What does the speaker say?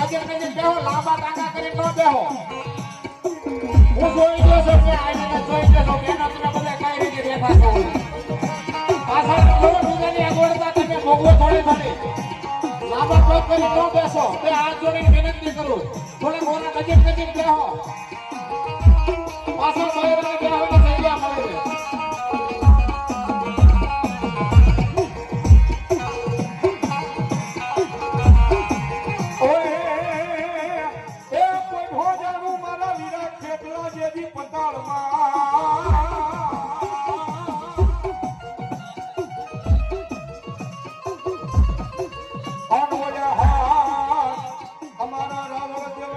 નજર નજર બેહો લાંબા ટાંગા કરી ન બેહો હું જોઈ ગયો છું કે આઈને જોઈ ગયો છું એના તમે બધા કઈ રીતે બેઠા છો પાછળ થોડો બીજાની આગળતા તમે ભોગવો થોડી થોડી લાંબા પગ કરી ન બેસો બે હાથ જોડીને વિનંતી કરું થોડા મોરા નજીક નજીક બેહો પાછળ બહેરાને બેહો તો જગ્યા મળે અમારા રાવણ દેવ